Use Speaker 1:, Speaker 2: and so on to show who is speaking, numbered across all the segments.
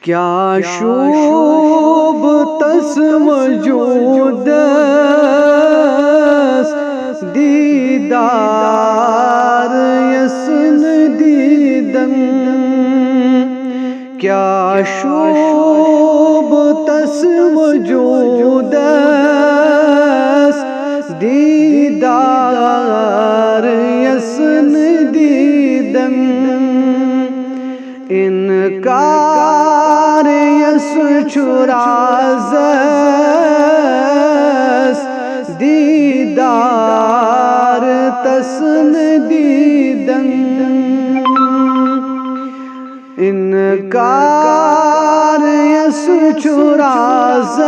Speaker 1: क्या शोभ तस वजूदस दीदार यसन दीदन। क्या शोभ तस वजूदस दीदार यसन दीदन। इनकार यस छुराज़स दीदार तसन दीदन। इनकार यस छुराज़स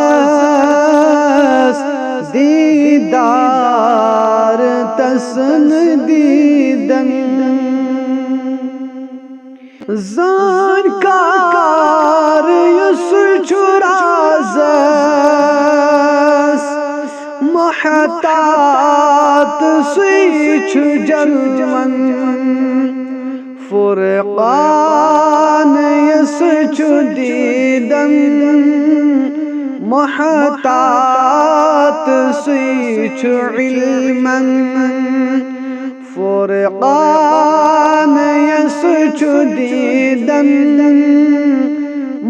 Speaker 1: दीदार तसन दीदन। जानकार युस छुराज़स महतात स्विच जलमन। फुरक़ान युस छुदीदन महतात स्विच इल्मन। फुरक़ान यस छुदीदन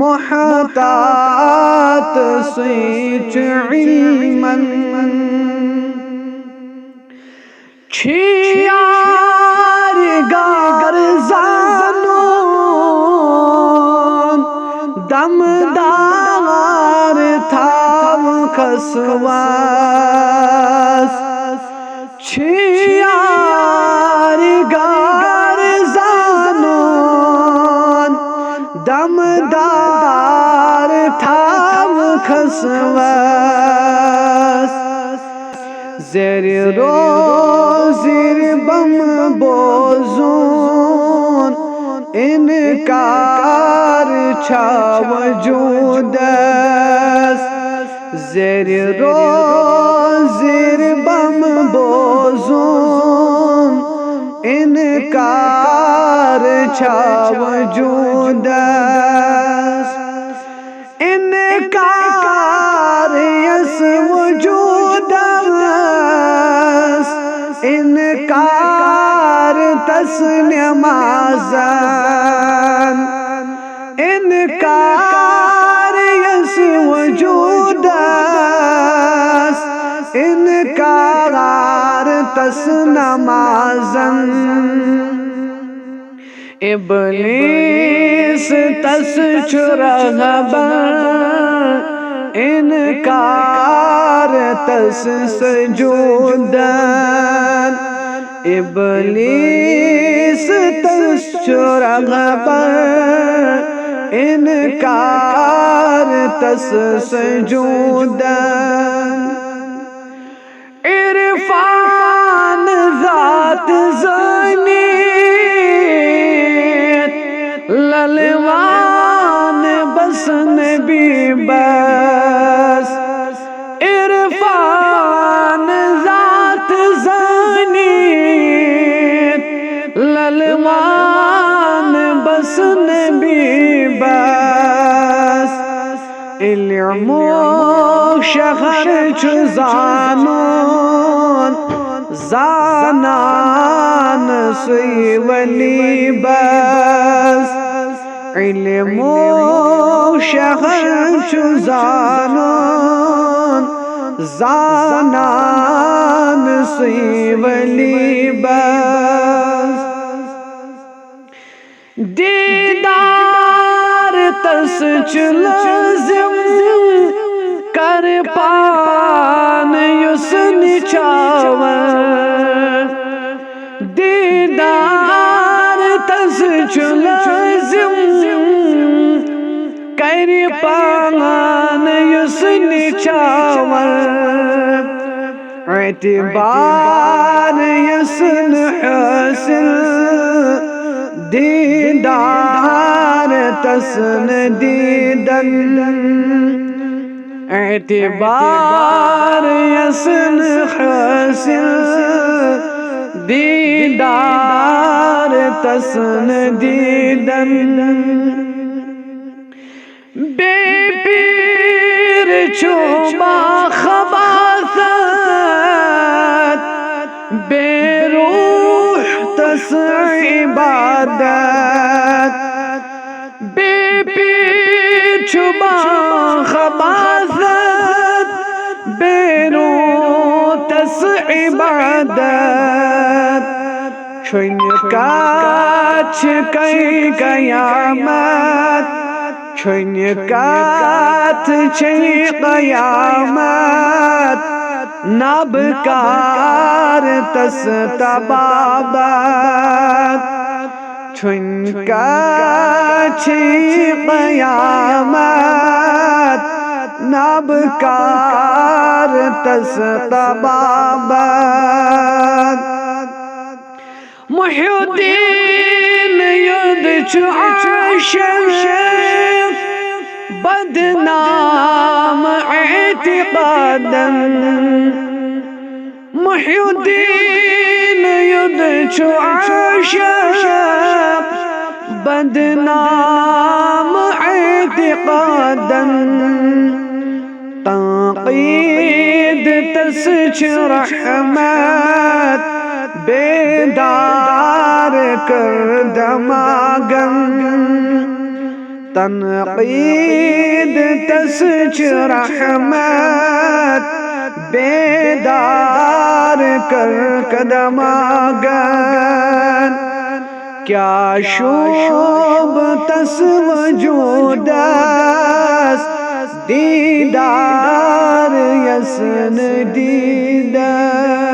Speaker 1: महतात स्विच इल्मन। छियार गार जानोन दमदार थाव खसवास। छियार गार जानोन दमदार थाव खसवास। ज़ेर रोज़िर बम बोज़ून इनकार छा वजूदस। ज़ेर रोज़िर बम बोज़ून इनकार छा वजूदस। इनकार यस वजूदस इनकार तस नमाज़न। इनकार यस वजूदस इनकार तस नमाज़न। इब्लीस तस छुरहबर इनकार तस सजूदन। इब्लीस तस छुरहबर इनकार तस सजूदन। इरफान ज़ात ज़नीत ललवान बसन भी बस। इरफान ज़ात ज़नीत ललवान बसन भी बस। इल्मो शहर छुजानोन ज़ानान सुई वली बस। इल्मो शहर छुजानोन ज़ानान सुई वली बस। दीदार तस चुलज़िम कर पान युस निछावर। दीदार तस चुलज़िम कर पान युस निछावर। एतिबार यसन हासिल दीदार तसन दीदन। एतिबार यसन हासिल दीदार तसन दीदन। बेपीर छुबा खबासत बेरूह तस इबादत बेपीर छुबा खबासत बेरूह तस इबादत छुन काछ कई कयामत छुन काथ छे कयामत नबकार तस तबाबत छुन काछ कयामत नबकार तस तबाबत मुहिउद्दीन युद्ध छु आशिक बदनाम एतिक़ादन मुहिउद्दीन युद्ध छु आशिक बदनाम एतिक़ादन ताक़ीद तस छु रहमत बेदार कर दमागन तनक़ीद तस छु रहमत बेदार कर कदमागन क्या शोभ तस वजूदस दीदार यसन दीदार